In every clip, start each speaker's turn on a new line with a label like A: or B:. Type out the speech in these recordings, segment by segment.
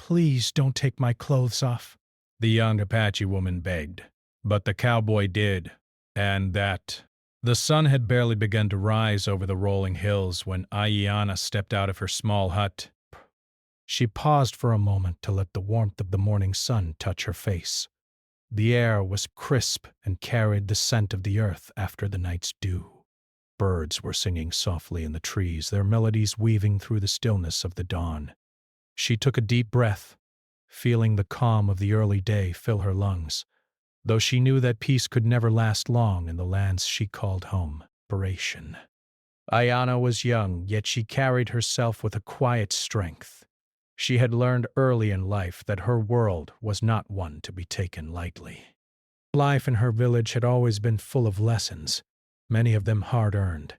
A: Please don't take my clothes off, the young Apache woman begged. But the cowboy did, and that. The sun had barely begun to rise over the rolling hills when Ayana stepped out of her small hut. She paused for a moment to let the warmth of the morning sun touch her face. The air was crisp and carried the scent of the earth after the night's dew. Birds were singing softly in the trees, their melodies weaving through the stillness of the dawn. She took a deep breath, feeling the calm of the early day fill her lungs, though she knew that peace could never last long in the lands she called home. Narration. Ayana was young, yet she carried herself with a quiet strength. She had learned early in life that her world was not one to be taken lightly. Life in her village had always been full of lessons, many of them hard-earned.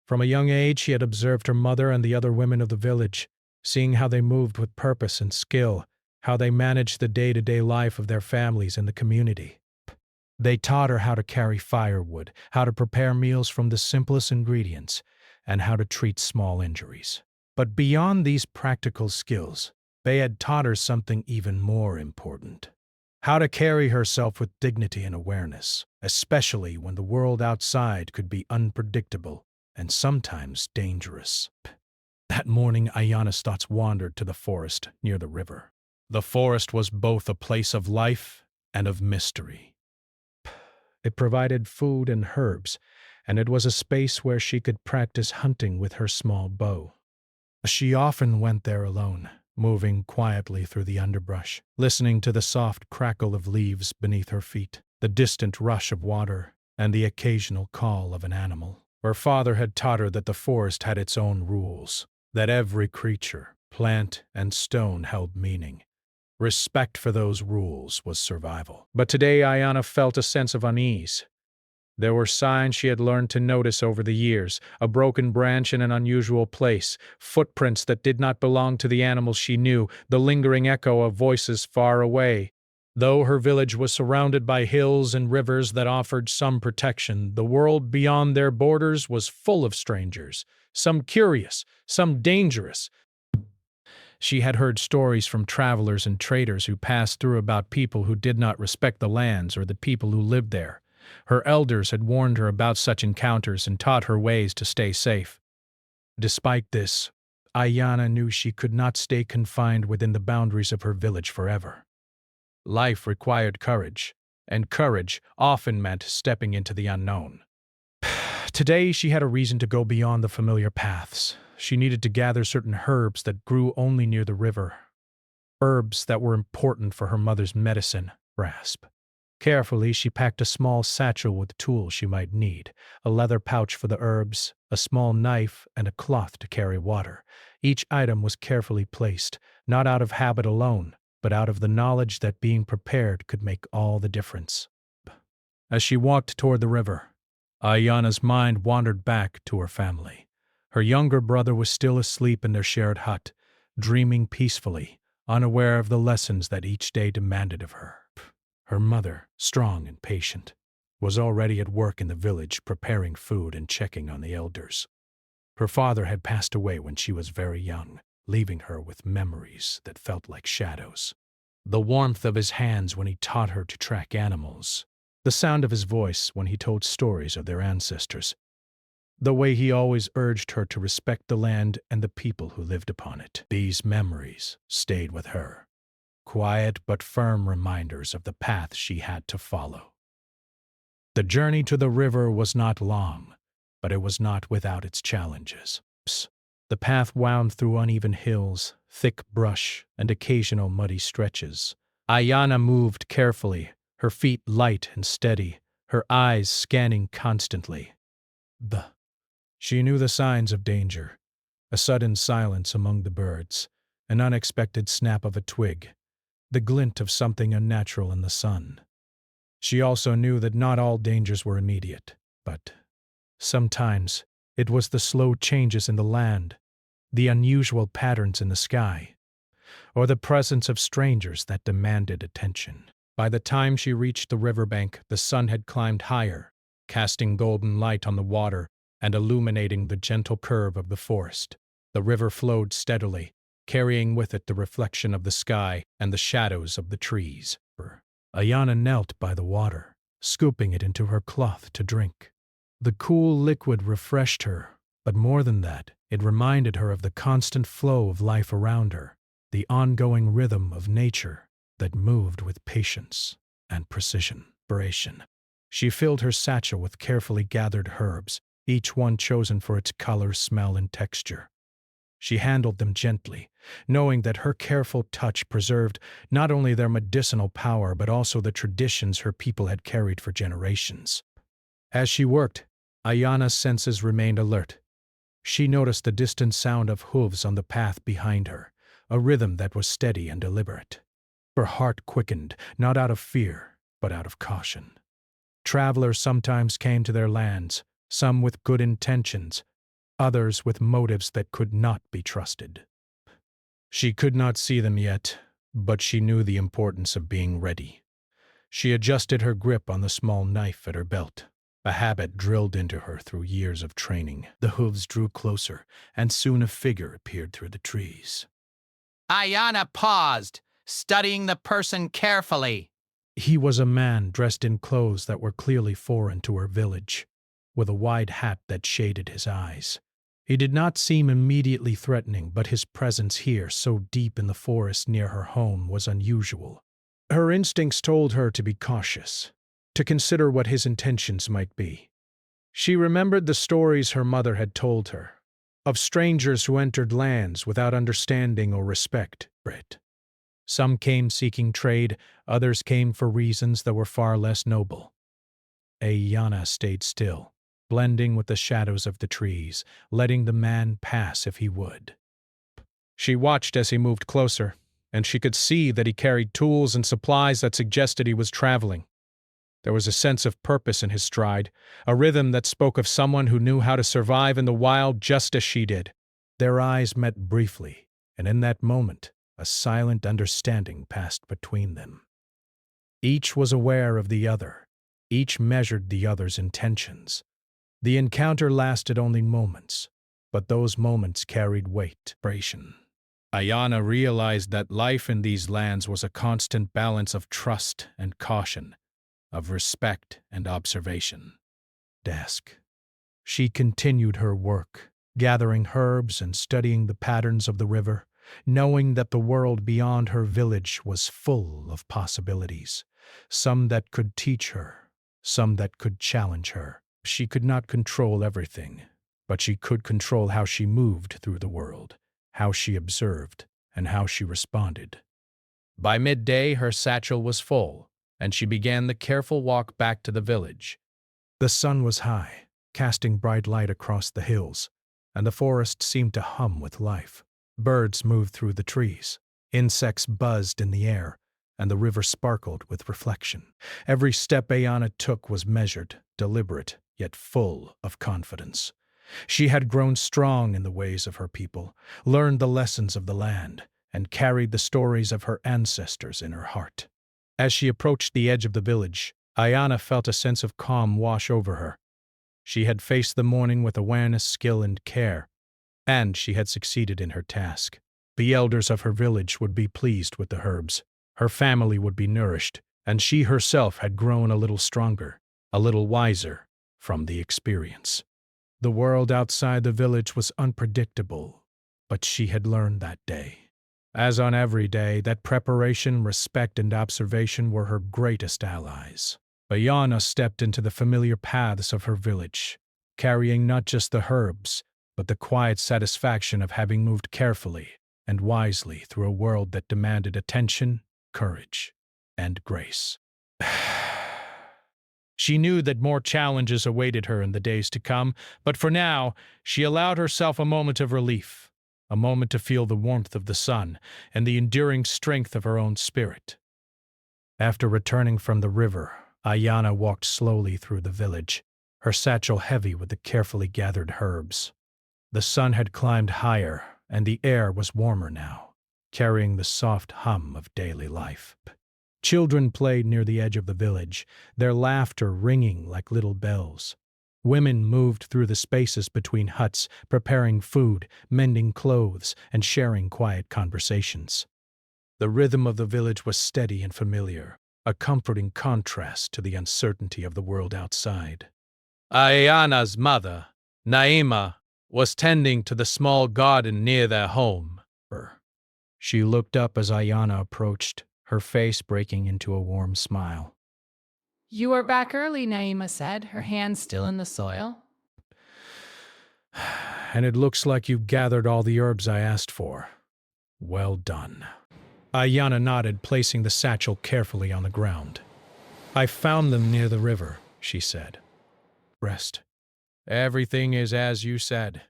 A: From a young age she had observed her mother and the other women of the village, seeing how they moved with purpose and skill, how they managed the day-to-day life of their families and the community. They taught her how to carry firewood, how to prepare meals from the simplest ingredients, and how to treat small injuries. But beyond these practical skills, they had taught her something even more important: how to carry herself with dignity and awareness, especially when the world outside could be unpredictable and sometimes dangerous. That morning, Ayana's thoughts wandered to the forest near the river. The forest was both a place of life and of mystery. It provided food and herbs, and it was a space where she could practice hunting with her small bow. She often went there alone, moving quietly through the underbrush, listening to the soft crackle of leaves beneath her feet, the distant rush of water, and the occasional call of an animal. Her father had taught her that the forest had its own rules, that every creature, plant, and stone held meaning. Respect for those rules was survival. But today Ayana felt a sense of unease. There were signs she had learned to notice over the years: a broken branch in an unusual place, footprints that did not belong to the animals she knew, the lingering echo of voices far away. Though her village was surrounded by hills and rivers that offered some protection, the world beyond their borders was full of strangers, some curious, some dangerous. She had heard stories from travelers and traders who passed through about people who did not respect the lands or the people who lived there. Her elders had warned her about such encounters and taught her ways to stay safe. Despite this, Ayana knew she could not stay confined within the boundaries of her village forever. Life required courage, and courage often meant stepping into the unknown. Today she had a reason to go beyond the familiar paths. She needed to gather certain herbs that grew only near the river. Herbs that were important for her mother's medicine grasp. Carefully, she packed a small satchel with tools she might need, a leather pouch for the herbs, a small knife, and a cloth to carry water. Each item was carefully placed, not out of habit alone, but out of the knowledge that being prepared could make all the difference. As she walked toward the river, Ayana's mind wandered back to her family. Her younger brother was still asleep in their shared hut, dreaming peacefully, unaware of the lessons that each day demanded of her. Her mother, strong and patient, was already at work in the village preparing food and checking on the elders. Her father had passed away when she was very young, leaving her with memories that felt like shadows. The warmth of his hands when he taught her to track animals, the sound of his voice when he told stories of their ancestors, the way he always urged her to respect the land and the people who lived upon it. These memories stayed with her, quiet but firm reminders of the path she had to follow. The journey to the river was not long, but it was not without its challenges. The path wound through uneven hills, thick brush, and occasional muddy stretches. Ayana moved carefully, her feet light and steady, her eyes scanning constantly. She knew the signs of danger: a sudden silence among the birds, an unexpected snap of a twig, the glint of something unnatural in the sun. She also knew that not all dangers were immediate, but sometimes it was the slow changes in the land, the unusual patterns in the sky, or the presence of strangers that demanded attention. By the time she reached the riverbank, the sun had climbed higher, casting golden light on the water and illuminating the gentle curve of the forest. The river flowed steadily, carrying with it the reflection of the sky and the shadows of the trees. Ayana knelt by the water, scooping it into her cloth to drink. The cool liquid refreshed her, but more than that, it reminded her of the constant flow of life around her, the ongoing rhythm of nature that moved with patience and precision. She filled her satchel with carefully gathered herbs, each one chosen for its color, smell, and texture. She handled them gently, knowing that her careful touch preserved not only their medicinal power but also the traditions her people had carried for generations. As she worked, Ayana's senses remained alert. She noticed the distant sound of hooves on the path behind her, a rhythm that was steady and deliberate. Her heart quickened, not out of fear, but out of caution. Travelers sometimes came to their lands, some with good intentions, others with motives that could not be trusted. She could not see them yet, but she knew the importance of being ready. She adjusted her grip on the small knife at her belt, a habit drilled into her through years of training. The hooves drew closer, and soon a figure appeared through the trees.
B: Ayana paused, studying the person carefully.
A: He was a man dressed in clothes that were clearly foreign to her village, with a wide hat that shaded his eyes. He did not seem immediately threatening, but his presence here, so deep in the forest near her home, was unusual. Her instincts told her to be cautious, to consider what his intentions might be. She remembered the stories her mother had told her, of strangers who entered lands without understanding or respect. Some came seeking trade, others came for reasons that were far less noble. Ayana stayed still, blending with the shadows of the trees, letting the man pass if he would. She watched as he moved closer, and she could see that he carried tools and supplies that suggested he was traveling. There was a sense of purpose in his stride, a rhythm that spoke of someone who knew how to survive in the wild just as she did. Their eyes met briefly, and in that moment, a silent understanding passed between them. Each was aware of the other. Each measured the other's intentions. The encounter lasted only moments, but those moments carried weight. Ayana realized that life in these lands was a constant balance of trust and caution, of respect and observation. She continued her work, gathering herbs and studying the patterns of the river, knowing that the world beyond her village was full of possibilities, some that could teach her, some that could challenge her. She could not control everything, but she could control how she moved through the world, how she observed, and how she responded. By midday, her satchel was full, and she began the careful walk back to the village. The sun was high, casting bright light across the hills, and the forest seemed to hum with life. Birds moved through the trees, insects buzzed in the air, and the river sparkled with reflection. Every step Ayana took was measured, deliberate, yet full of confidence. She had grown strong in the ways of her people, learned the lessons of the land, and carried the stories of her ancestors in her heart. As she approached the edge of the village, Ayana felt a sense of calm wash over her. She had faced the morning with awareness, skill, and care, and she had succeeded in her task. The elders of her village would be pleased with the herbs. Her family would be nourished, and she herself had grown a little stronger, a little wiser from the experience. The world outside the village was unpredictable, but she had learned that day. As on every day, that preparation, respect, and observation were her greatest allies. Ayana stepped into the familiar paths of her village, carrying not just the herbs, but the quiet satisfaction of having moved carefully and wisely through a world that demanded attention, courage, and grace. She knew that more challenges awaited her in the days to come, but for now, she allowed herself a moment of relief, a moment to feel the warmth of the sun and the enduring strength of her own spirit. After returning from the river, Ayana walked slowly through the village, her satchel heavy with the carefully gathered herbs. The sun had climbed higher, and the air was warmer now, carrying the soft hum of daily life. Children played near the edge of the village, their laughter ringing like little bells. Women moved through the spaces between huts, preparing food, mending clothes, and sharing quiet conversations. The rhythm of the village was steady and familiar, a comforting contrast to the uncertainty of the world outside. Ayana's mother, Naima, was tending to the small garden near their home. She looked up as Ayana approached, her face breaking into a warm smile.
B: You are back early, Naima said, her hands still in the soil.
A: And it looks like you've gathered all the herbs I asked for. Well done. Ayana nodded, placing the satchel carefully on the ground. I found them near the river, she said. Rest. Everything is as you said.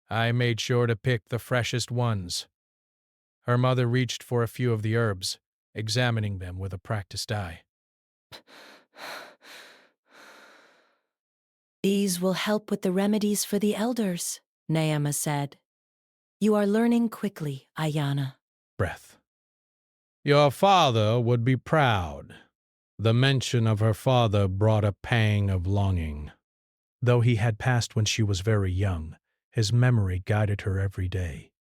A: I made sure to pick the freshest ones. Her mother reached for a few of the herbs, examining them with a practiced eye.
C: These will help with the remedies for the elders, Naima said. You are learning quickly, Ayana.
A: Breath. Your father would be proud. The mention of her father brought a pang of longing. Though he had passed when she was very young, his memory guided her every day.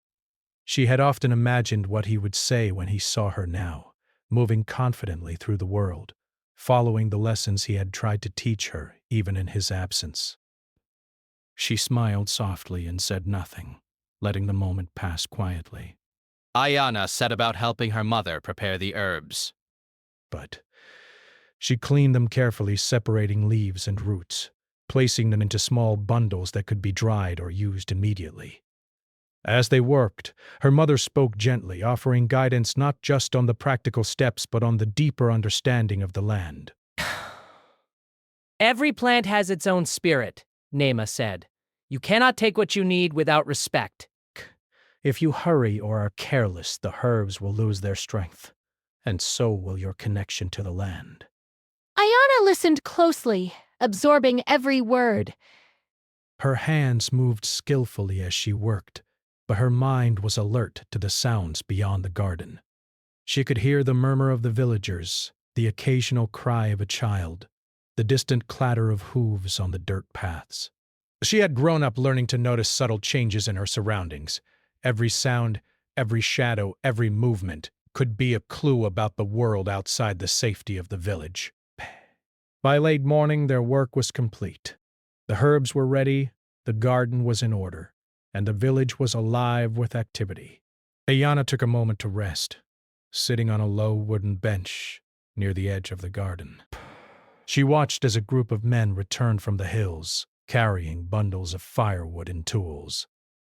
A: She had often imagined what he would say when he saw her now, moving confidently through the world, following the lessons he had tried to teach her even in his absence. She smiled softly and said nothing, letting the moment pass quietly.
B: Ayana set about helping her mother prepare the herbs.
A: But she cleaned them carefully, separating leaves and roots, placing them into small bundles that could be dried or used immediately. As they worked, her mother spoke gently, offering guidance not just on the practical steps but on the deeper understanding of the land.
D: Every plant has its own spirit, Naima said. You cannot take what you need without respect.
A: If you hurry or are careless, the herbs will lose their strength, and so will your connection to the land.
E: Ayana listened closely, absorbing every word.
A: Her hands moved skillfully as she worked, but her mind was alert to the sounds beyond the garden. She could hear the murmur of the villagers, the occasional cry of a child, the distant clatter of hooves on the dirt paths. She had grown up learning to notice subtle changes in her surroundings. Every sound, every shadow, every movement could be a clue about the world outside the safety of the village. By late morning, their work was complete. The herbs were ready, the garden was in order, and the village was alive with activity. Ayana took a moment to rest, sitting on a low wooden bench near the edge of the garden. She watched as a group of men returned from the hills, carrying bundles of firewood and tools.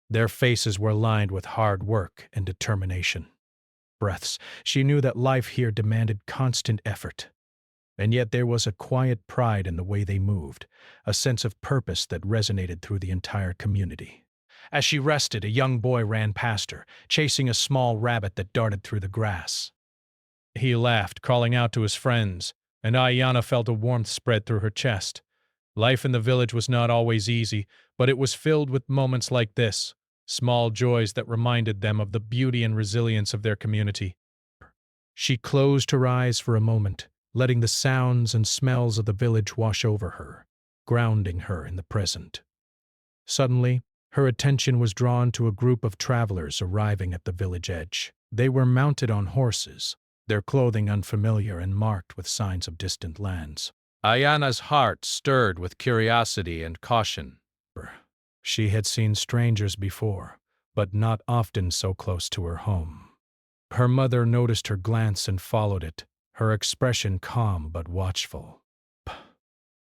A: Their faces were lined with hard work and determination. Breaths, she knew that life here demanded constant effort. And yet there was a quiet pride in the way they moved, a sense of purpose that resonated through the entire community. As she rested, a young boy ran past her, chasing a small rabbit that darted through the grass. He laughed, calling out to his friends, and Ayana felt a warmth spread through her chest. Life in the village was not always easy, but it was filled with moments like this, small joys that reminded them of the beauty and resilience of their community. She closed her eyes for a moment, letting the sounds and smells of the village wash over her, grounding her in the present. Suddenly, her attention was drawn to a group of travelers arriving at the village edge. They were mounted on horses, their clothing unfamiliar and marked with signs of distant lands. Ayana's heart stirred with curiosity and caution. She had seen strangers before, but not often so close to her home. Her mother noticed her glance and followed it, her expression calm but watchful.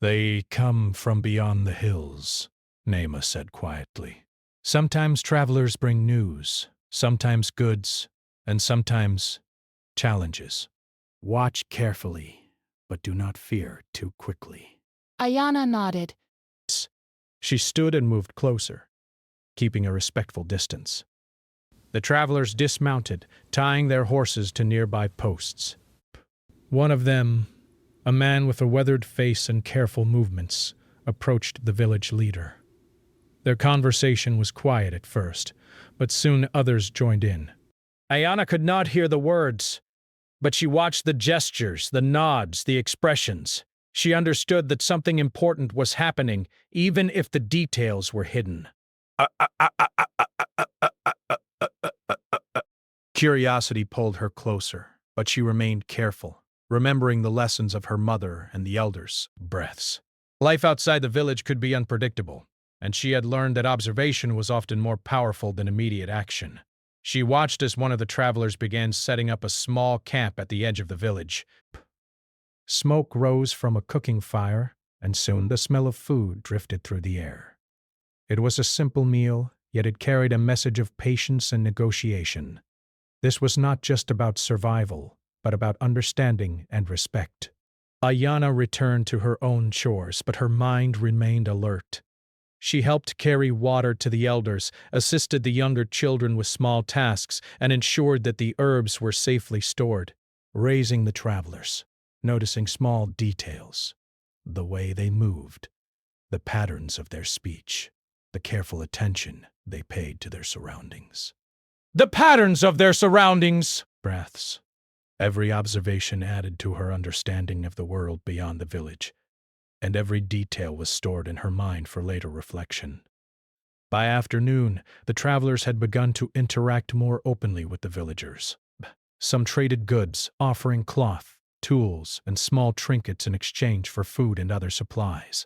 A: They come from beyond the hills, Naima said quietly. Sometimes travelers bring news, sometimes goods, and sometimes challenges. Watch carefully, but do not fear too quickly.
E: Ayana nodded.
A: She stood and moved closer, keeping a respectful distance. The travelers dismounted, tying their horses to nearby posts. One of them, a man with a weathered face and careful movements, approached the village leader. Their conversation was quiet at first, but soon others joined in. Ayana could not hear the words, but she watched the gestures, the nods, the expressions. She understood that something important was happening, even if the details were hidden. Curiosity pulled her closer, but she remained careful, remembering the lessons of her mother and the elders' breaths. Life outside the village could be unpredictable, and she had learned that observation was often more powerful than immediate action. She watched as one of the travelers began setting up a small camp at the edge of the village. Smoke rose from a cooking fire, and soon the smell of food drifted through the air. It was a simple meal, yet it carried a message of patience and negotiation. This was not just about survival, but about understanding and respect. Ayana returned to her own chores, but her mind remained alert. She helped carry water to the elders, assisted the younger children with small tasks, and ensured that the herbs were safely stored, raising the travelers, noticing small details, the way they moved, the patterns of their speech, the careful attention they paid to their surroundings. The patterns of their surroundings! Breaths. Every observation added to her understanding of the world beyond the village, and every detail was stored in her mind for later reflection. By afternoon, the travelers had begun to interact more openly with the villagers. Some traded goods, offering cloth, tools, and small trinkets in exchange for food and other supplies.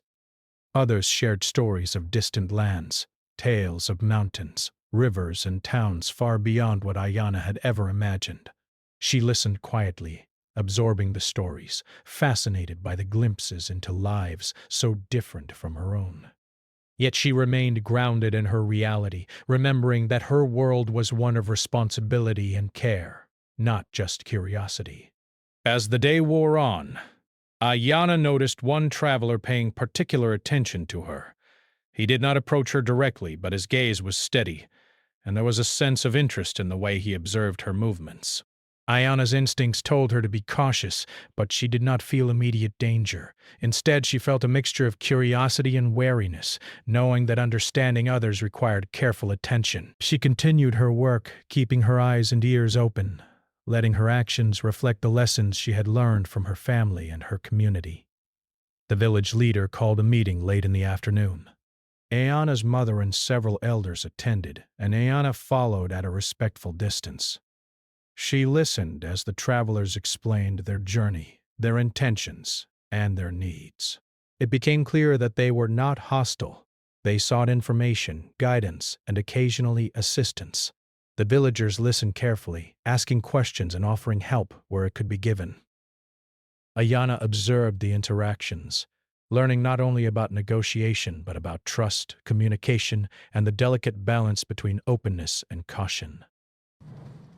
A: Others shared stories of distant lands, tales of mountains, rivers, and towns far beyond what Ayana had ever imagined. She listened quietly, absorbing the stories, fascinated by the glimpses into lives so different from her own. Yet she remained grounded in her reality, remembering that her world was one of responsibility and care, not just curiosity. As the day wore on, Ayana noticed one traveler paying particular attention to her. He did not approach her directly, but his gaze was steady, and there was a sense of interest in the way he observed her movements. Ayana's instincts told her to be cautious, but she did not feel immediate danger. Instead, she felt a mixture of curiosity and wariness, knowing that understanding others required careful attention. She continued her work, keeping her eyes and ears open, letting her actions reflect the lessons she had learned from her family and her community. The village leader called a meeting late in the afternoon. Ayana's mother and several elders attended, and Ayana followed at a respectful distance. She listened as the travelers explained their journey, their intentions, and their needs. It became clear that they were not hostile. They sought information, guidance, and occasionally assistance. The villagers listened carefully, asking questions and offering help where it could be given. Ayana observed the interactions, learning not only about negotiation but about trust, communication, and the delicate balance between openness and caution.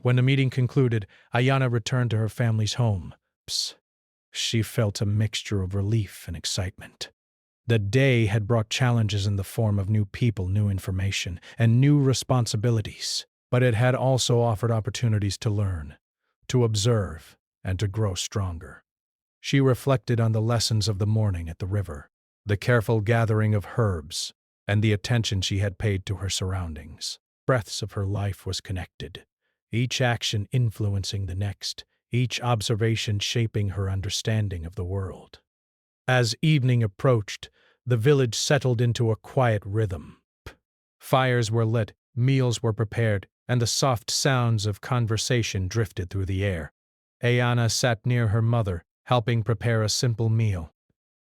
A: When the meeting concluded, Ayana returned to her family's home. She felt a mixture of relief and excitement. The day had brought challenges in the form of new people, new information, and new responsibilities, but it had also offered opportunities to learn, to observe, and to grow stronger. She reflected on the lessons of the morning at the river, the careful gathering of herbs, and the attention she had paid to her surroundings. Breaths of her life was connected, each action influencing the next, each observation shaping her understanding of the world. As evening approached, the village settled into a quiet rhythm. Fires were lit, meals were prepared, and the soft sounds of conversation drifted through the air. Ayana sat near her mother, helping prepare a simple meal.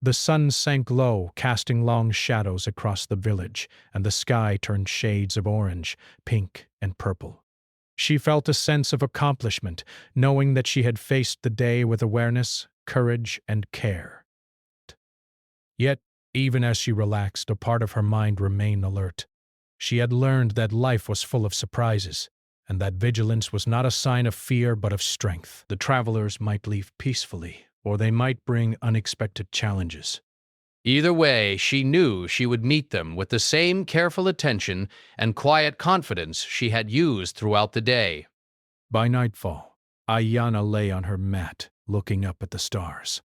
A: The sun sank low, casting long shadows across the village, and the sky turned shades of orange, pink, and purple. She felt a sense of accomplishment, knowing that she had faced the day with awareness, courage, and care. Yet, even as she relaxed, a part of her mind remained alert. She had learned that life was full of surprises, and that vigilance was not a sign of fear but of strength. The travelers might leave peacefully, or they might bring unexpected challenges.
D: Either way, she knew she would meet them with the same careful attention and quiet confidence she had used throughout the day.
A: By nightfall, Ayana lay on her mat, looking up at the stars.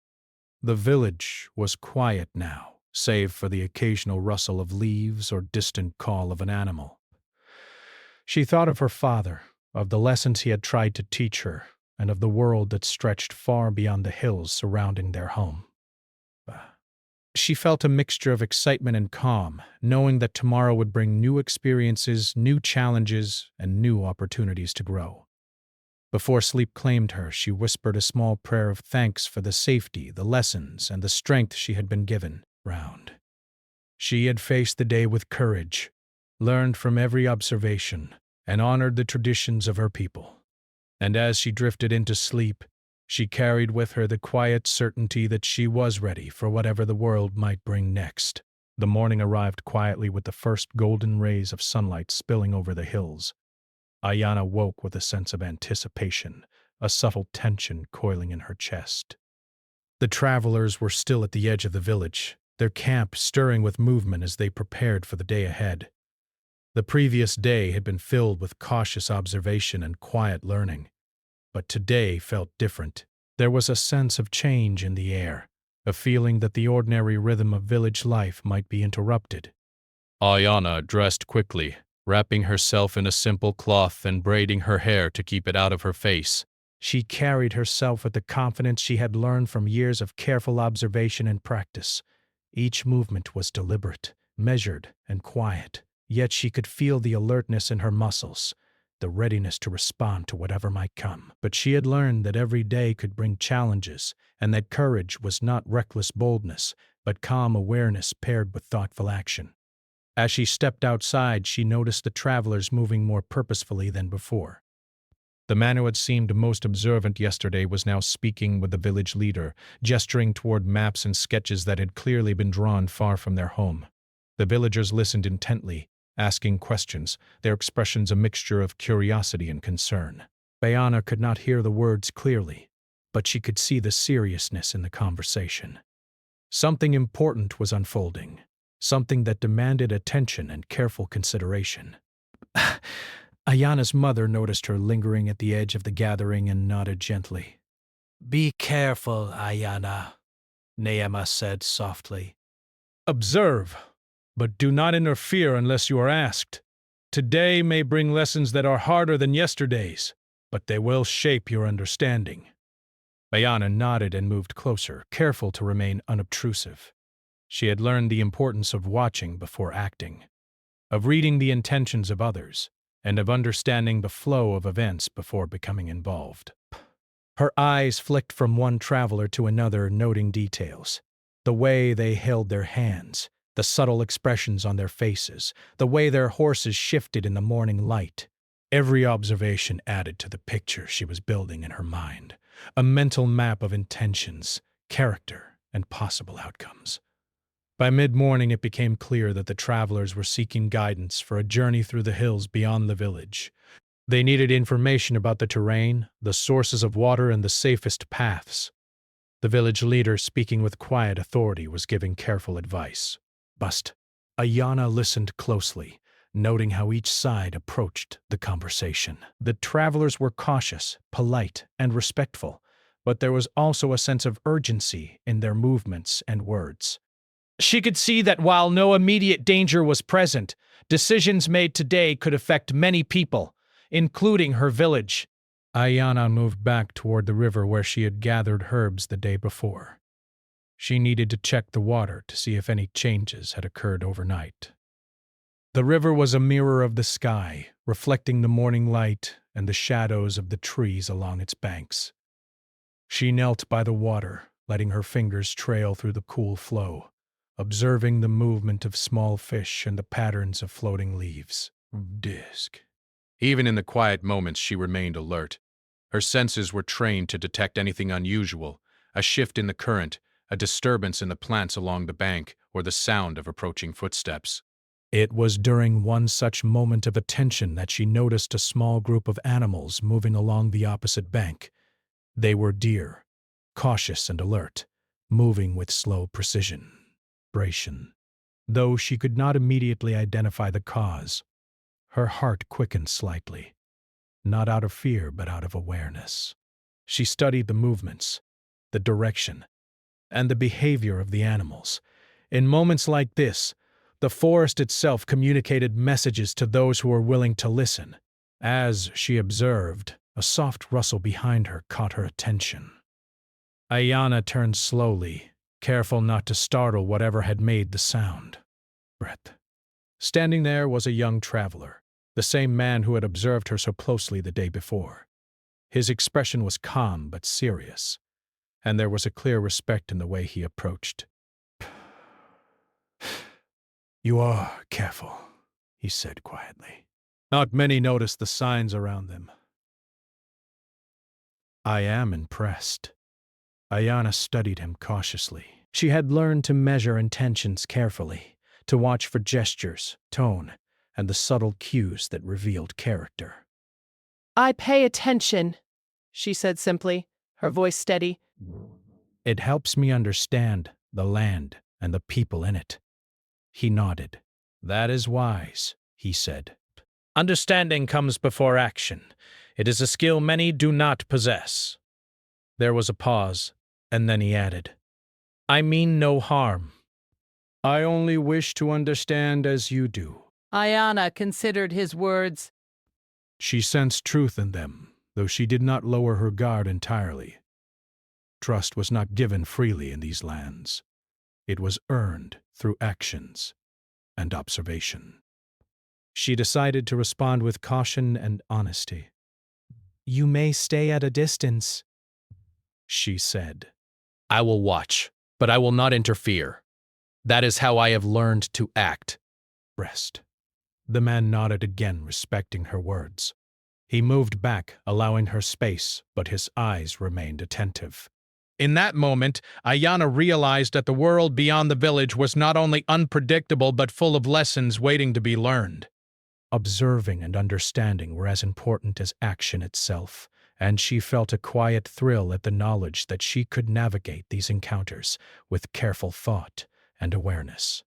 A: The village was quiet now, save for the occasional rustle of leaves or distant call of an animal. She thought of her father, of the lessons he had tried to teach her, and of the world that stretched far beyond the hills surrounding their home. She felt a mixture of excitement and calm, knowing that tomorrow would bring new experiences, new challenges, and new opportunities to grow. Before sleep claimed her, she whispered a small prayer of thanks for the safety, the lessons, and the strength she had been given. Round. She had faced the day with courage, learned from every observation, and honored the traditions of her people. And as she drifted into sleep, she carried with her the quiet certainty that she was ready for whatever the world might bring next. The morning arrived quietly with the first golden rays of sunlight spilling over the hills. Ayana woke with a sense of anticipation, a subtle tension coiling in her chest. The travelers were still at the edge of the village, their camp stirring with movement as they prepared for the day ahead. The previous day had been filled with cautious observation and quiet learning, but today felt different. There was a sense of change in the air, a feeling that the ordinary rhythm of village life might be interrupted. Ayana dressed quickly, wrapping herself in a simple cloth and braiding her hair to keep it out of her face. She carried herself with the confidence she had learned from years of careful observation and practice. Each movement was deliberate, measured, and quiet, yet she could feel the alertness in her muscles, the readiness to respond to whatever might come. But she had learned that every day could bring challenges, and that courage was not reckless boldness, but calm awareness paired with thoughtful action. As she stepped outside, she noticed the travelers moving more purposefully than before. The man who had seemed most observant yesterday was now speaking with the village leader, gesturing toward maps and sketches that had clearly been drawn far from their home. The villagers listened intently, asking questions, their expressions a mixture of curiosity and concern. Ayana could not hear the words clearly, but she could see the seriousness in the conversation. Something important was unfolding, something that demanded attention and careful consideration. Ayana's mother noticed her lingering at the edge of the gathering and nodded gently. "Be careful, Ayana," Naima said softly. "Observe, but do not interfere unless you are asked. Today may bring lessons that are harder than yesterday's, but they will shape your understanding." Ayana nodded and moved closer, careful to remain unobtrusive. She had learned the importance of watching before acting, of reading the intentions of others, and of understanding the flow of events before becoming involved. Her eyes flicked from one traveler to another, noting details. The way they held their hands, the subtle expressions on their faces, the way their horses shifted in the morning light. Every observation added to the picture she was building in her mind, a mental map of intentions, character, and possible outcomes. By mid-morning, it became clear that the travelers were seeking guidance for a journey through the hills beyond the village. They needed information about the terrain, the sources of water, and the safest paths. The village leader, speaking with quiet authority, was giving careful advice. But Ayana listened closely, noting how each side approached the conversation. The travelers were cautious, polite, and respectful, but there was also a sense of urgency in their movements and words. She could see that while no immediate danger was present, decisions made today could affect many people, including her village. Ayana moved back toward the river where she had gathered herbs the day before. She needed to check the water to see if any changes had occurred overnight. The river was a mirror of the sky, reflecting the morning light and the shadows of the trees along its banks. She knelt by the water, letting her fingers trail through the cool flow, observing the movement of small fish and the patterns of floating leaves. Disc. Even in the quiet moments, she remained alert. Her senses were trained to detect anything unusual, a shift in the current, a disturbance in the plants along the bank, or the sound of approaching footsteps. It was during one such moment of attention that she noticed a small group of animals moving along the opposite bank. They were deer, cautious and alert, moving with slow precision. Though she could not immediately identify the cause, her heart quickened slightly, not out of fear but out of awareness. She studied the movements, the direction, and the behavior of the animals. In moments like this, the forest itself communicated messages to those who were willing to listen. As she observed, a soft rustle behind her caught her attention. Ayana turned slowly, careful not to startle whatever had made the sound. Breath. Standing there was a young traveler, the same man who had observed her so closely the day before. His expression was calm but serious, and there was a clear respect in the way he approached. "You are careful," he said quietly. Not many noticed the signs around them. "I am impressed." Ayana studied him cautiously. She had learned to measure intentions carefully, to watch for gestures, tone, and the subtle cues that revealed character.
B: I pay attention, she said simply, her voice steady.
A: "It helps me understand the land and the people in it." He nodded. "That is wise," he said. "Understanding comes before action. It is a skill many do not possess." There was a pause, and then he added, "I mean no harm. I only wish to understand as you do."
B: Ayana considered his words.
A: She sensed truth in them, though she did not lower her guard entirely. Trust was not given freely in these lands. It was earned through actions and observation. She decided to respond with caution and honesty. "You may stay at a distance," she said.
D: I will watch, but I will not interfere. That is how I have learned to act."
A: Rest. The man nodded again, respecting her words. He moved back, allowing her space, but his eyes remained attentive. In that moment, Ayana realized that the world beyond the village was not only unpredictable but full of lessons waiting to be learned. Observing and understanding were as important as action itself, and she felt a quiet thrill at the knowledge that she could navigate these encounters with careful thought and awareness.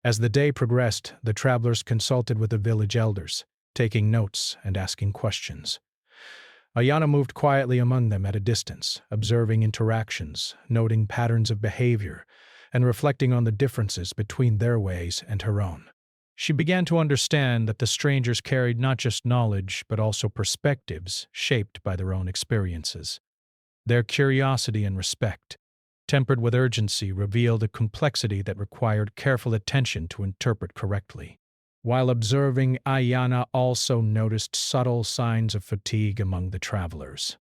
A: As the day progressed, the travelers consulted with the village elders, taking notes and asking questions. Ayana moved quietly among them at a distance, observing interactions, noting patterns of behavior, and reflecting on the differences between their ways and her own. She began to understand that the strangers carried not just knowledge, but also perspectives shaped by their own experiences. Their curiosity and respect, tempered with urgency, revealed a complexity that required careful attention to interpret correctly. While observing, Ayana also noticed subtle signs of fatigue among the travelers.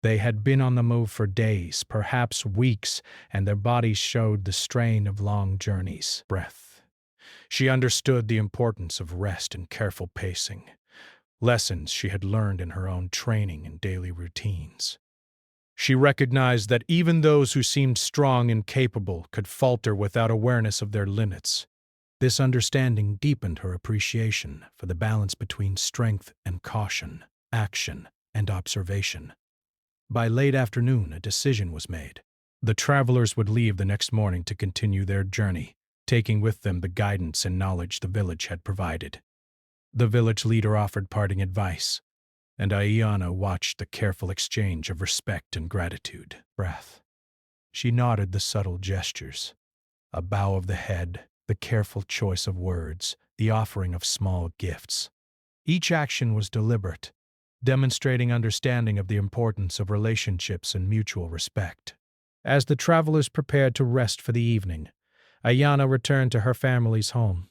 A: They had been on the move for days, perhaps weeks, and their bodies showed the strain of long journeys. Breath. She understood the importance of rest and careful pacing, lessons she had learned in her own training and daily routines. She recognized that even those who seemed strong and capable could falter without awareness of their limits. This understanding deepened her appreciation for the balance between strength and caution, action and observation. By late afternoon, a decision was made. The travelers would leave the next morning to continue their journey, taking with them the guidance and knowledge the village had provided. The village leader offered parting advice, and Ayana watched the careful exchange of respect and gratitude. Breath. She nodded the subtle gestures, a bow of the head, the careful choice of words, the offering of small gifts. Each action was deliberate, demonstrating understanding of the importance of relationships and mutual respect. As the travelers prepared to rest for the evening, Ayana returned to her family's home.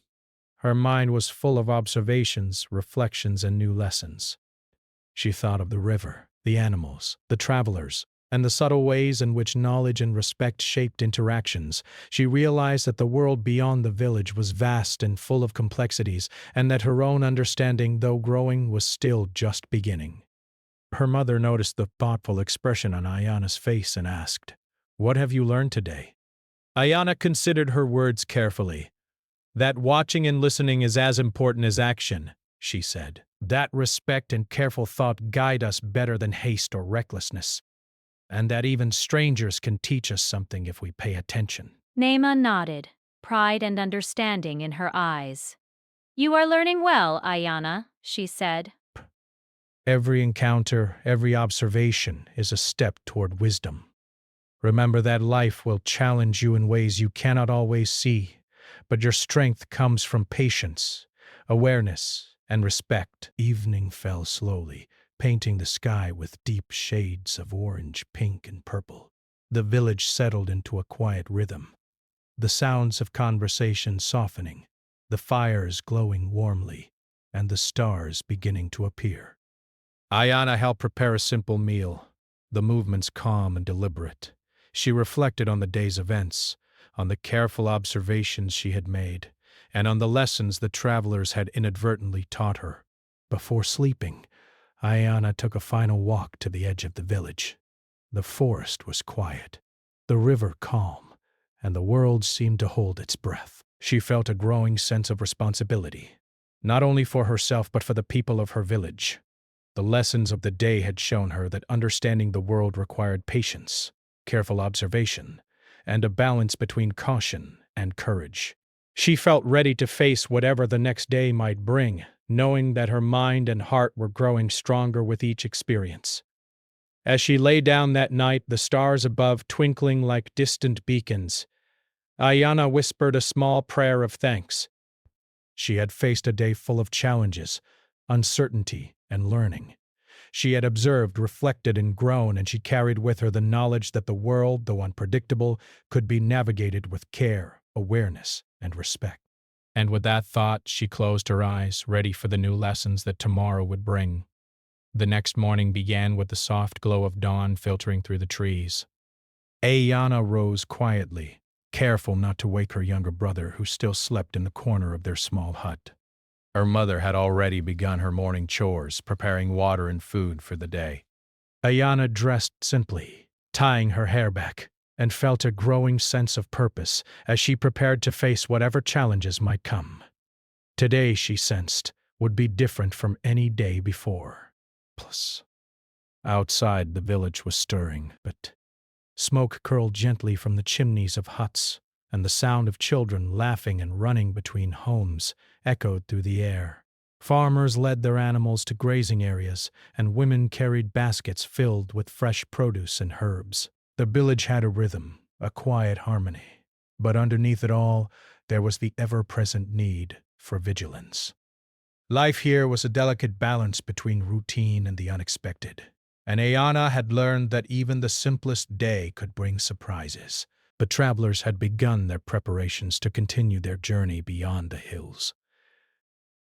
A: Her mind was full of observations, reflections, and new lessons. She thought of the river, the animals, the travelers, and the subtle ways in which knowledge and respect shaped interactions. She realized that the world beyond the village was vast and full of complexities, and that her own understanding, though growing, was still just beginning. Her mother noticed the thoughtful expression on Ayana's face and asked, "What have you learned today?" Ayana considered her words carefully. "That watching and listening is as important as action," she said. "That respect and careful thought guide us better than haste or recklessness. And that even strangers can teach us something if we pay attention."
F: Naima nodded, pride and understanding in her eyes. "You are learning well, Ayana," she said.
A: Every encounter, every observation is a step toward wisdom. Remember that life will challenge you in ways you cannot always see, but your strength comes from patience, awareness, and respect. Evening fell slowly, painting the sky with deep shades of orange, pink, and purple. The village settled into a quiet rhythm, the sounds of conversation softening, the fires glowing warmly, and the stars beginning to appear. Ayana helped prepare a simple meal, the movements calm and deliberate. She reflected on the day's events, on the careful observations she had made, and on the lessons the travelers had inadvertently taught her. Before sleeping, Ayana took a final walk to the edge of the village. The forest was quiet, the river calm, and the world seemed to hold its breath. She felt a growing sense of responsibility, not only for herself but for the people of her village. The lessons of the day had shown her that understanding the world required patience, careful observation, and a balance between caution and courage. She felt ready to face whatever the next day might bring, knowing that her mind and heart were growing stronger with each experience. As she lay down that night, the stars above twinkling like distant beacons, Ayana whispered a small prayer of thanks. She had faced a day full of challenges, uncertainty, and learning. She had observed, reflected, and grown, and she carried with her the knowledge that the world, though unpredictable, could be navigated with care, awareness, and respect. And with that thought, she closed her eyes, ready for the new lessons that tomorrow would bring. The next morning began with the soft glow of dawn filtering through the trees. Ayana rose quietly, careful not to wake her younger brother, who still slept in the corner of their small hut. Her mother had already begun her morning chores, preparing water and food for the day. Ayana dressed simply, tying her hair back, and felt a growing sense of purpose as she prepared to face whatever challenges might come. Today, she sensed, would be different from any day before. Plus, outside, the village was stirring, but smoke curled gently from the chimneys of huts, and the sound of children laughing and running between homes echoed through the air. Farmers led their animals to grazing areas, and women carried baskets filled with fresh produce and herbs. The village had a rhythm, a quiet harmony, but underneath it all, there was the ever-present need for vigilance. Life here was a delicate balance between routine and the unexpected, and Ayana had learned that even the simplest day could bring surprises. The travelers had begun their preparations to continue their journey beyond the hills.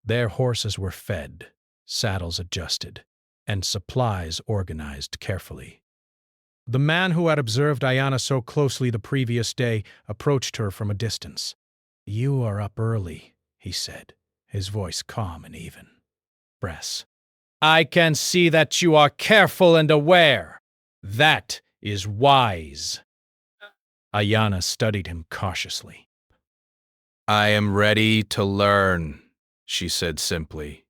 A: Their horses were fed, saddles adjusted, and supplies organized carefully. The man who had observed Ayana so closely the previous day approached her from a distance. "You are up early," he said, his voice calm and even. "Press. I can see that you are careful and aware. That is wise." Ayana studied him cautiously. "I am ready to learn," she said simply.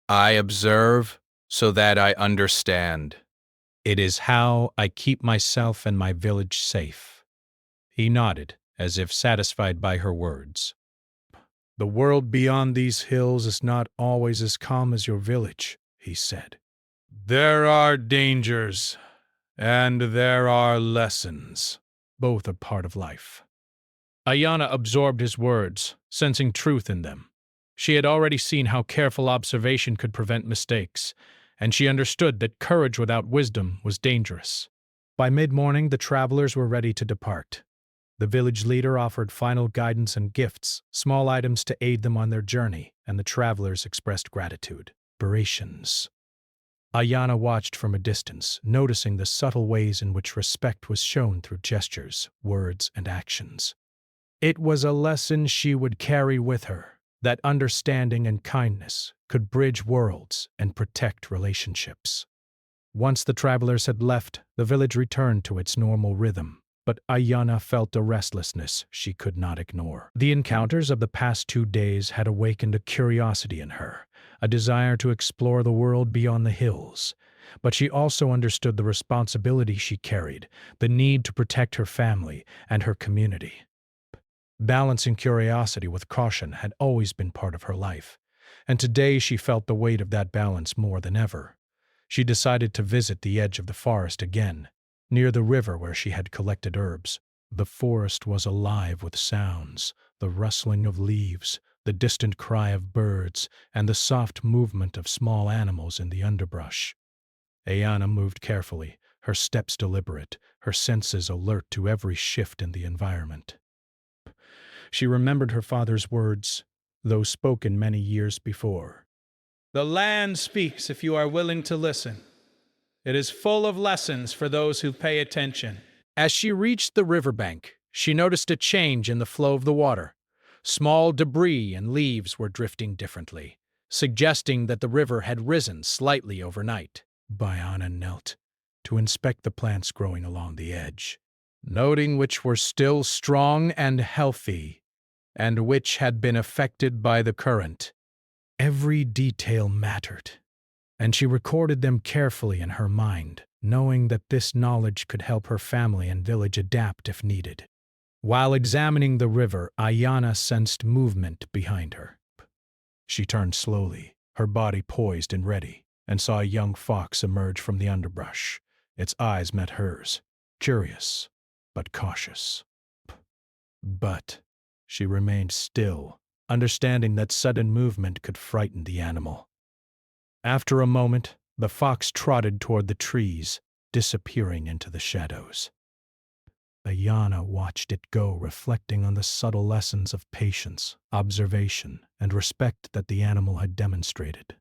A: "I observe so that I understand. It is how I keep myself and my village safe." He nodded, as if satisfied by her words. "The world beyond these hills is not always as calm as your village," he said. "There are dangers, and there are lessons. Both are part of life." Ayana absorbed his words, sensing truth in them. She had already seen how careful observation could prevent mistakes, and she understood that courage without wisdom was dangerous. By mid-morning, the travelers were ready to depart. The village leader offered final guidance and gifts, small items to aid them on their journey, and the travelers expressed gratitude. Orations. Ayana watched from a distance, noticing the subtle ways in which respect was shown through gestures, words, and actions. It was a lesson she would carry with her, that understanding and kindness could bridge worlds and protect relationships. Once the travelers had left, the village returned to its normal rhythm. But Ayana felt a restlessness she could not ignore. The encounters of the past 2 days had awakened a curiosity in her, a desire to explore the world beyond the hills. But she also understood the responsibility she carried, the need to protect her family and her community. Balancing curiosity with caution had always been part of her life, and today she felt the weight of that balance more than ever. She decided to visit the edge of the forest again, near the river where she had collected herbs. The forest was alive with sounds, the rustling of leaves, the distant cry of birds, and the soft movement of small animals in the underbrush. Ayana moved carefully, her steps deliberate, her senses alert to every shift in the environment. She remembered her father's words, though spoken many years before. "The land speaks if you are willing to listen. It is full of lessons for those who pay attention." As she reached the riverbank, she noticed a change in the flow of the water. Small debris and leaves were drifting differently, suggesting that the river had risen slightly overnight. Ayana knelt to inspect the plants growing along the edge, noting which were still strong and healthy, and which had been affected by the current. Every detail mattered, and she recorded them carefully in her mind, knowing that this knowledge could help her family and village adapt if needed. While examining the river, Ayana sensed movement behind her. She turned slowly, her body poised and ready, and saw a young fox emerge from the underbrush. Its eyes met hers, curious but cautious. But she remained still, understanding that sudden movement could frighten the animal. After a moment, the fox trotted toward the trees, disappearing into the shadows. Ayana watched it go, reflecting on the subtle lessons of patience, observation, and respect that the animal had demonstrated.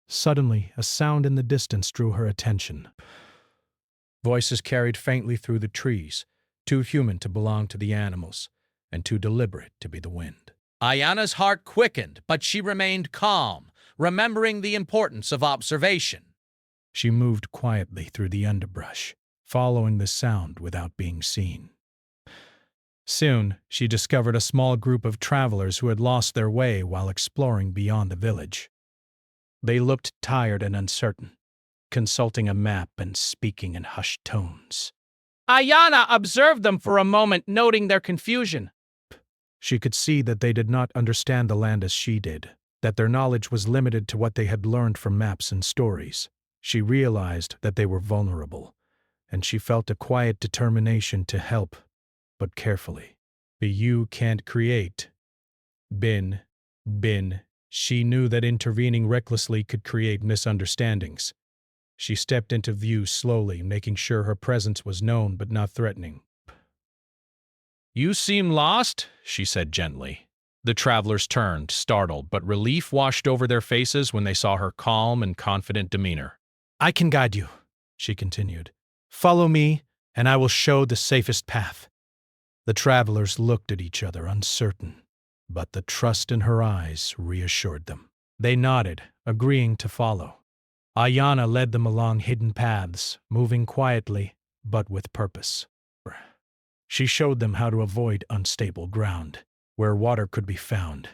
A: Suddenly, a sound in the distance drew her attention. Voices carried faintly through the trees, too human to belong to the animals, and too deliberate to be the wind.
D: Ayana's heart quickened, but she remained calm, remembering the importance of observation.
A: She moved quietly through the underbrush, following the sound without being seen. Soon, she discovered a small group of travelers who had lost their way while exploring beyond the village. They looked tired and uncertain, consulting a map and speaking in hushed tones.
B: Ayana observed them for a moment, noting their confusion.
A: She could see that they did not understand the land as she did, that their knowledge was limited to what they had learned from maps and stories. She realized that they were vulnerable, and she felt a quiet determination to help, but carefully. You can't create. Bin. She knew that intervening recklessly could create misunderstandings. She stepped into view slowly, making sure her presence was known but not threatening.
D: "You seem lost," she said gently. The travelers turned, startled, but relief washed over their faces when they saw her calm and confident demeanor.
A: "I can guide you," she continued. "Follow me, and I will show the safest path." The travelers looked at each other, uncertain, but the trust in her eyes reassured them. They nodded, agreeing to follow. Ayana led them along hidden paths, moving quietly, but with purpose. She showed them how to avoid unstable ground, where water could be found,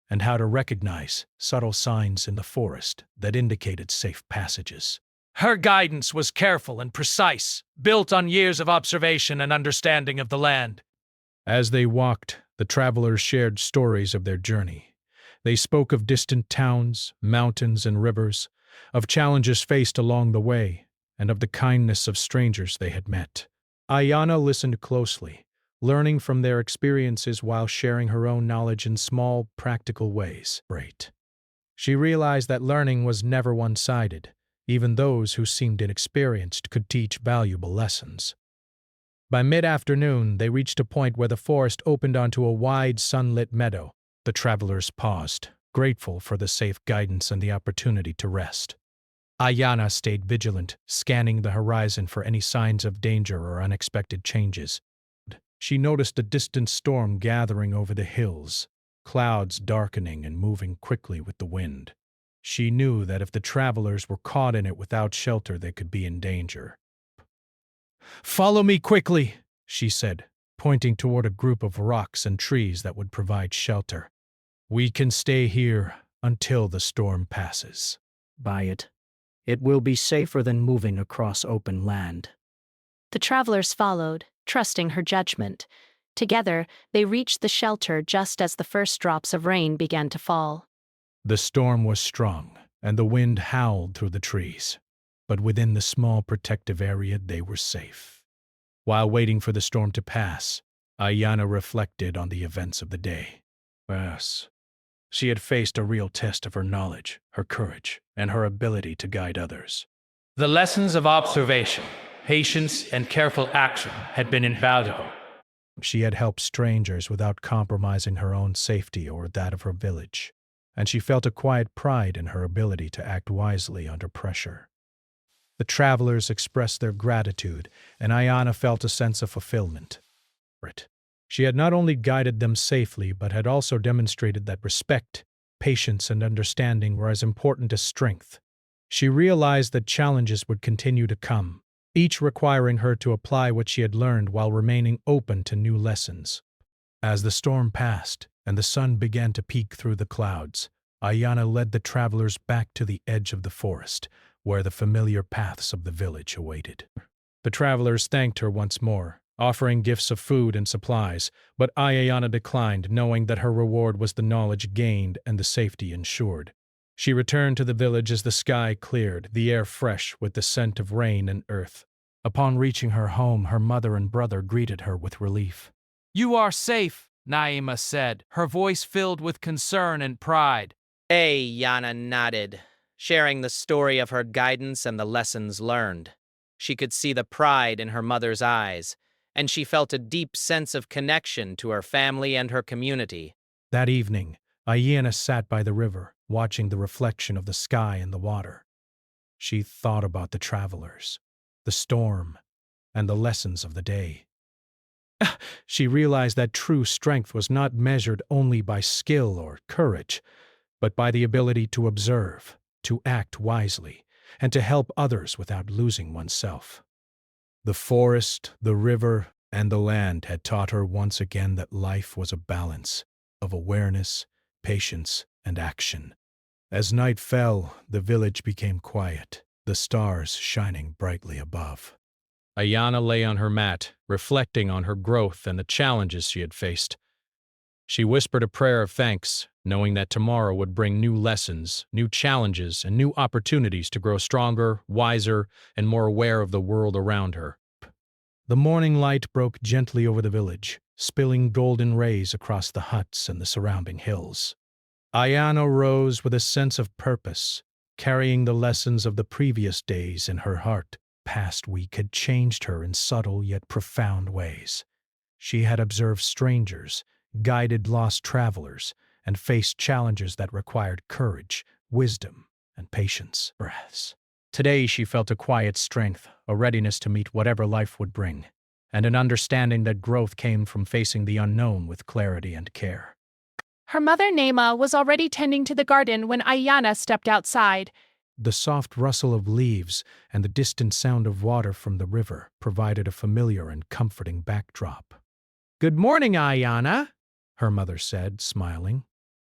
A: and how to recognize subtle signs in the forest that indicated safe passages.
D: Her guidance was careful and precise, built on years of observation and understanding of the land.
A: As they walked, the travelers shared stories of their journey. They spoke of distant towns, mountains, and rivers, of challenges faced along the way, and of the kindness of strangers they had met. Ayana listened closely, learning from their experiences while sharing her own knowledge in small, practical ways. She realized that learning was never one-sided. Even those who seemed inexperienced could teach valuable lessons. By mid-afternoon, they reached a point where the forest opened onto a wide, sunlit meadow. The travelers paused, grateful for the safe guidance and the opportunity to rest. Ayana stayed vigilant, scanning the horizon for any signs of danger or unexpected changes. She noticed a distant storm gathering over the hills, clouds darkening and moving quickly with the wind. She knew that if the travelers were caught in it without shelter, they could be in danger. "Follow me quickly," she said, pointing toward a group of rocks and trees that would provide shelter. "We can stay here until the storm passes."
G: It will be safer than moving across open land.
E: The travelers followed, trusting her judgment. Together, they reached the shelter just as the first drops of rain began to fall.
A: The storm was strong, and the wind howled through the trees. But within the small protective area, they were safe. While waiting for the storm to pass, Ayana reflected on the events of the day. Yes, she had faced a real test of her knowledge, her courage, and her ability to guide others.
H: The lessons of observation, patience, and careful action had been invaluable.
A: She had helped strangers without compromising her own safety or that of her village, and she felt a quiet pride in her ability to act wisely under pressure. The travelers expressed their gratitude, and Ayana felt a sense of fulfillment. She had not only guided them safely, but had also demonstrated that respect, patience, and understanding were as important as strength. She realized that challenges would continue to come, each requiring her to apply what she had learned while remaining open to new lessons. As the storm passed and the sun began to peek through the clouds, Ayana led the travelers back to the edge of the forest, where the familiar paths of the village awaited. The travelers thanked her once more, offering gifts of food and supplies, but Ayana declined, knowing that her reward was the knowledge gained and the safety ensured. She returned to the village as the sky cleared, the air fresh with the scent of rain and earth. Upon reaching her home, her mother and brother greeted her with relief.
B: You are safe, Naima said, her voice filled with concern and pride.
I: Yana nodded, sharing the story of her guidance and the lessons learned. She could see the pride in her mother's eyes, and she felt a deep sense of connection to her family and her community.
A: That evening, Ayana sat by the river, watching the reflection of the sky in the water. She thought about the travelers, the storm, and the lessons of the day. She realized that true strength was not measured only by skill or courage, but by the ability to observe, to act wisely, and to help others without losing oneself. The forest, the river, and the land had taught her once again that life was a balance of awareness, patience, and action. As night fell, the village became quiet, the stars shining brightly above.
D: Ayana lay on her mat, reflecting on her growth and the challenges she had faced. She whispered a prayer of thanks, knowing that tomorrow would bring new lessons, new challenges, and new opportunities to grow stronger, wiser, and more aware of the world around her. The morning light broke gently over the village, spilling golden rays across the huts and the surrounding hills. Ayana rose with a sense of purpose, carrying the lessons of the previous days in her heart. Past week had changed her in subtle yet profound ways. She had observed strangers, guided lost travelers, and faced challenges that required courage, wisdom, and patience. Today she felt a quiet strength, a readiness to meet whatever life would bring, and an understanding that growth came from facing the unknown with clarity and care.
B: Her mother Naima was already tending to the garden when Ayana stepped outside.
A: The soft rustle of leaves and the distant sound of water from the river provided a familiar and comforting backdrop. "Good morning, Ayana," her mother said, smiling.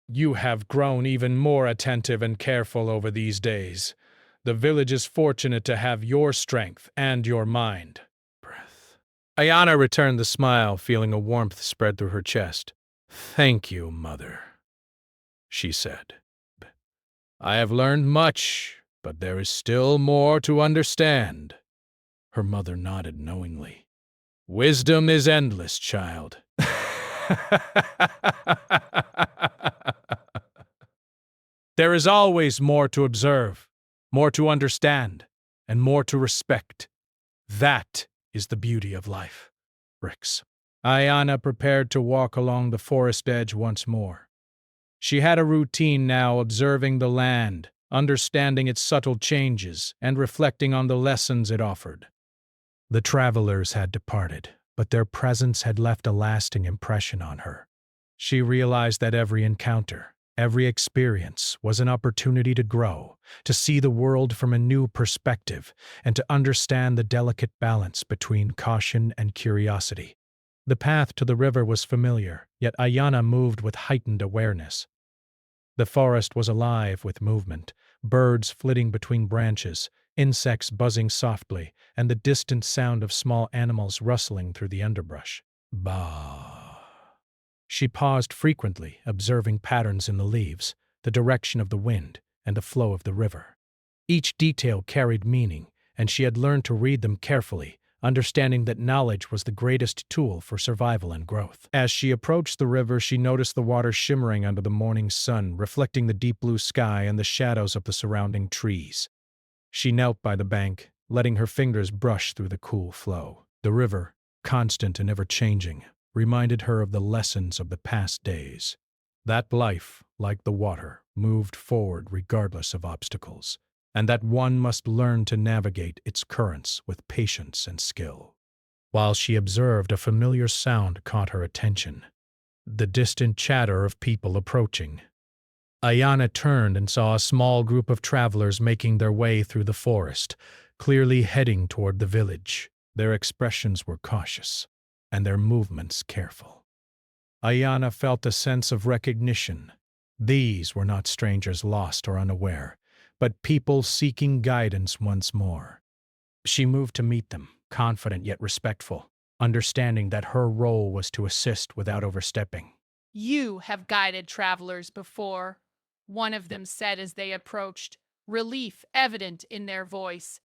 D: You have grown even more attentive and careful over these days. The village is fortunate to have your strength and your mind. Ayana returned the smile, feeling a warmth spread through her chest. "Thank you, Mother," she said. "I have learned much, but there is still more to understand." Her mother nodded knowingly. "Wisdom is endless, child." There is always more to observe, more to understand, and more to respect. That is the beauty of life. Ayana prepared to walk along the forest edge once more. She had a routine now, observing the land, understanding its subtle changes, and reflecting on the lessons it offered. The travelers had departed, but their presence had left a lasting impression on her. She realized that every encounter, every experience was an opportunity to grow, to see the world from a new perspective, and to understand the delicate balance between caution and curiosity. The path to the river was familiar, yet Ayana moved with heightened awareness. The forest was alive with movement, birds flitting between branches, insects buzzing softly, and the distant sound of small animals rustling through the underbrush. Bah! She paused frequently, observing patterns in the leaves, the direction of the wind, and the flow of the river. Each detail carried meaning, and she had learned to read them carefully, understanding that knowledge was the greatest tool for survival and growth. As she approached the river, she noticed the water shimmering under the morning sun, reflecting the deep blue sky and the shadows of the surrounding trees.
A: She knelt by the bank, letting her fingers brush through the cool flow. The river, constant and ever-changing, reminded her of the lessons of the past days. That life, like the water, moved forward regardless of obstacles, and that one must learn to navigate its currents with patience and skill. While she observed, a familiar sound caught her attention, the distant chatter of people approaching. Ayana turned and saw a small group of travelers making their way through the forest, clearly heading toward the village. Their expressions were cautious, and their movements careful. Ayana felt a sense of recognition. These were not strangers lost or unaware, but people seeking guidance once more. She moved to meet them, confident yet respectful, understanding that her role was to assist without overstepping.
J: "You have guided travelers before," one of them said as they approached, relief evident in their voice.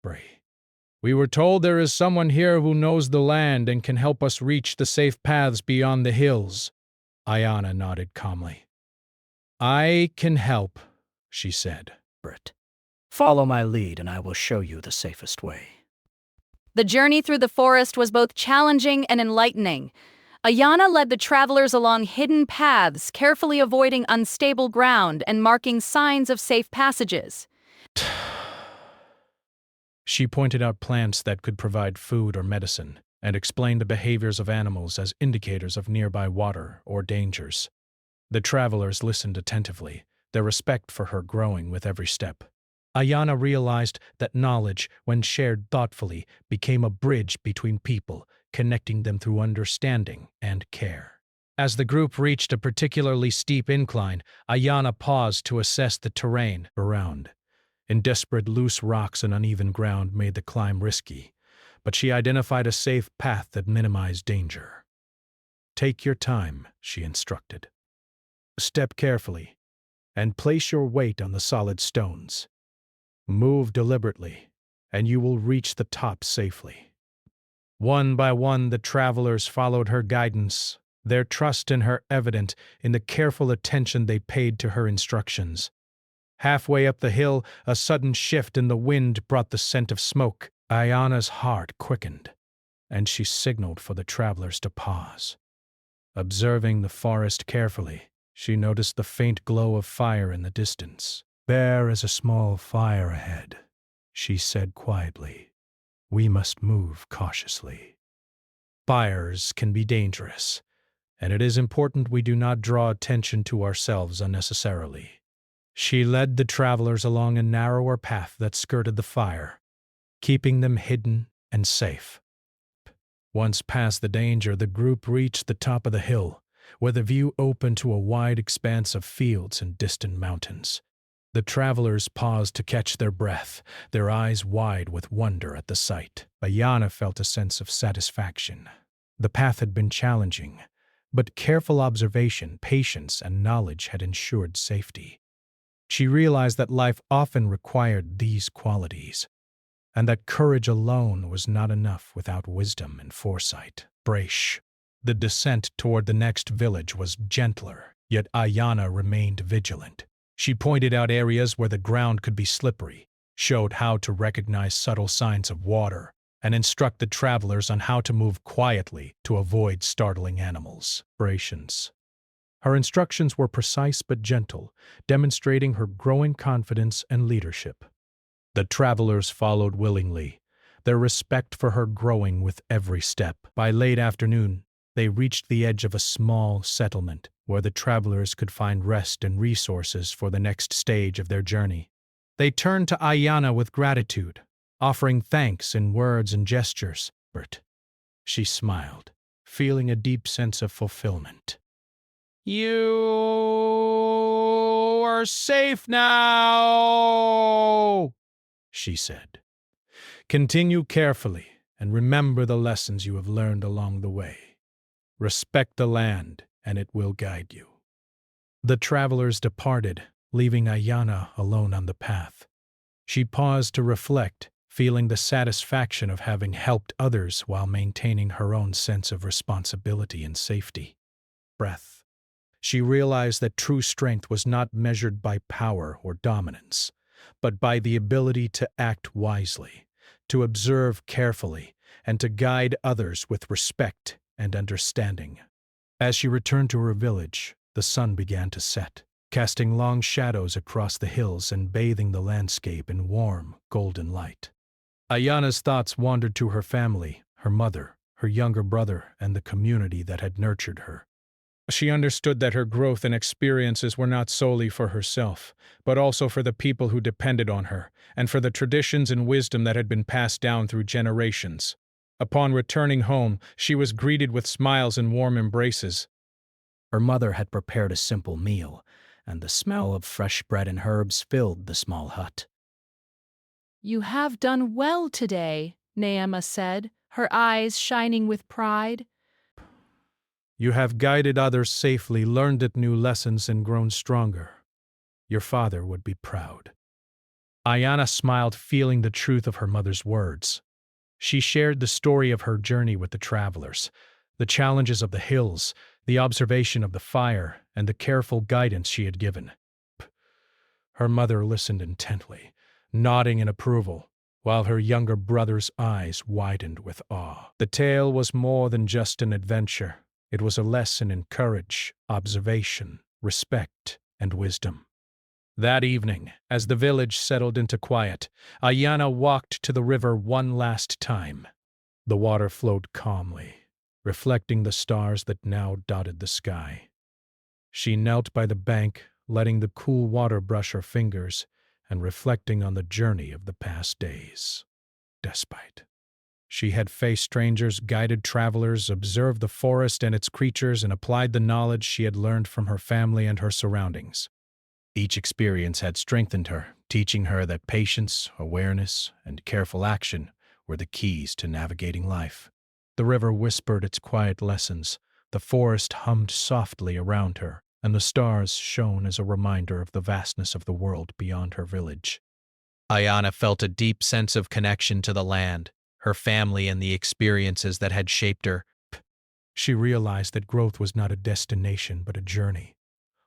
A: We were told there is someone here who knows the land and can help us reach the safe paths beyond the hills. Ayana nodded calmly. I can help, she said.
G: Follow my lead and I will show you the safest way.
K: The journey through the forest was both challenging and enlightening. Ayana led the travelers along hidden paths, carefully avoiding unstable ground and marking signs of safe passages.
A: She pointed out plants that could provide food or medicine, and explained the behaviors of animals as indicators of nearby water or dangers. The travelers listened attentively, their respect for her growing with every step. Ayana realized that knowledge, when shared thoughtfully, became a bridge between people, connecting them through understanding and care. As the group reached a particularly steep incline, Ayana paused to assess the terrain around. In desperate, loose rocks and uneven ground made the climb risky, but she identified a safe path that minimized danger. Take your time, she instructed. Step carefully, and place your weight on the solid stones. Move deliberately, and you will reach the top safely. One by one, the travelers followed her guidance, their trust in her evident in the careful attention they paid to her instructions. Halfway up the hill, a sudden shift in the wind brought the scent of smoke. Ayana's heart quickened, and she signaled for the travelers to pause. Observing the forest carefully, she noticed the faint glow of fire in the distance. There is a small fire ahead, she said quietly. We must move cautiously. Fires can be dangerous, and it is important we do not draw attention to ourselves unnecessarily. She led the travelers along a narrower path that skirted the fire, keeping them hidden and safe. Once past the danger, the group reached the top of the hill, where the view opened to a wide expanse of fields and distant mountains. The travelers paused to catch their breath, their eyes wide with wonder at the sight. Ayana felt a sense of satisfaction. The path had been challenging, but careful observation, patience, and knowledge had ensured safety. She realized that life often required these qualities, and that courage alone was not enough without wisdom and foresight. The descent toward the next village was gentler, yet Ayana remained vigilant. She pointed out areas where the ground could be slippery, showed how to recognize subtle signs of water, and instruct the travelers on how to move quietly to avoid startling animals. Her instructions were precise but gentle, demonstrating her growing confidence and leadership. The travelers followed willingly, their respect for her growing with every step. By late afternoon, they reached the edge of a small settlement where the travelers could find rest and resources for the next stage of their journey. They turned to Ayana with gratitude, offering thanks in words and gestures. She smiled, feeling a deep sense of fulfillment. You are safe now, she said. Continue carefully and remember the lessons you have learned along the way. Respect the land, and it will guide you. The travelers departed, leaving Ayana alone on the path. She paused to reflect, feeling the satisfaction of having helped others while maintaining her own sense of responsibility and safety. She realized that true strength was not measured by power or dominance, but by the ability to act wisely, to observe carefully, and to guide others with respect and understanding. As she returned to her village, the sun began to set, casting long shadows across the hills and bathing the landscape in warm, golden light. Ayana's thoughts wandered to her family, her mother, her younger brother, and the community that had nurtured her. She understood that her growth and experiences were not solely for herself, but also for the people who depended on her, and for the traditions and wisdom that had been passed down through generations. Upon returning home, she was greeted with smiles and warm embraces.
G: Her mother had prepared a simple meal, and the smell of fresh bread and herbs filled the small hut.
K: You have done well today, Naima said, her eyes shining with pride.
A: You have guided others safely, learned new lessons, and grown stronger. Your father would be proud. Ayana smiled, feeling the truth of her mother's words. She shared the story of her journey with the travelers, the challenges of the hills, the observation of the fire, and the careful guidance she had given. Her mother listened intently, nodding in approval, while her younger brother's eyes widened with awe. The tale was more than just an adventure. It was a lesson in courage, observation, respect, and wisdom. That evening, as the village settled into quiet, Ayana walked to the river one last time. The water flowed calmly, reflecting the stars that now dotted the sky. She knelt by the bank, letting the cool water brush her fingers and reflecting on the journey of the past days. Despite she had faced strangers, guided travelers, observed the forest and its creatures, and applied the knowledge she had learned from her family and her surroundings. Each experience had strengthened her, teaching her that patience, awareness, and careful action were the keys to navigating life. The river whispered its quiet lessons, the forest hummed softly around her, and the stars shone as a reminder of the vastness of the world beyond her village.
I: Ayana felt a deep sense of connection to the land, her family, and the experiences that had shaped her.
A: She realized that growth was not a destination but a journey,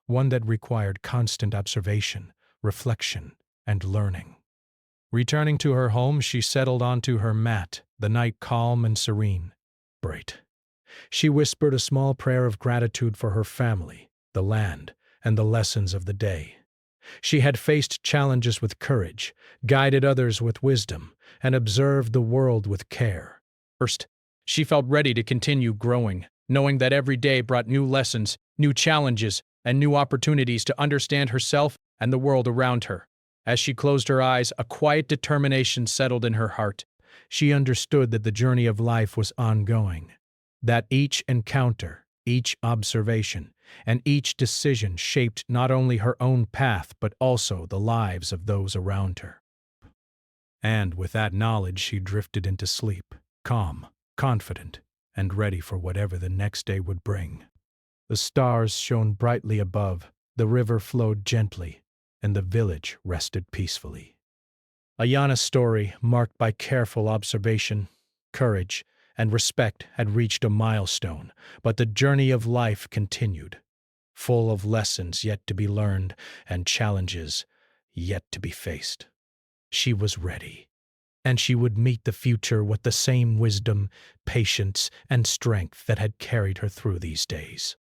A: one that required constant observation, reflection, and learning. Returning to her home, she settled onto her mat, the night calm and serene. She whispered a small prayer of gratitude for her family, the land, and the lessons of the day. She had faced challenges with courage, guided others with wisdom, and observed the world with care.
D: First, she felt ready to continue growing, knowing that every day brought new lessons, new challenges, and new opportunities to understand herself and the world around her. As she closed her eyes, a quiet determination settled in her heart.
A: She understood that the journey of life was ongoing, that each encounter, each observation, and each decision shaped not only her own path but also the lives of those around her. And with that knowledge, she drifted into sleep, calm, confident, and ready for whatever the next day would bring. The stars shone brightly above, the river flowed gently, and the village rested peacefully. Ayana's story, marked by careful observation, courage, and respect, had reached a milestone, but the journey of life continued, full of lessons yet to be learned and challenges yet to be faced. She was ready, and she would meet the future with the same wisdom, patience, and strength that had carried her through these days.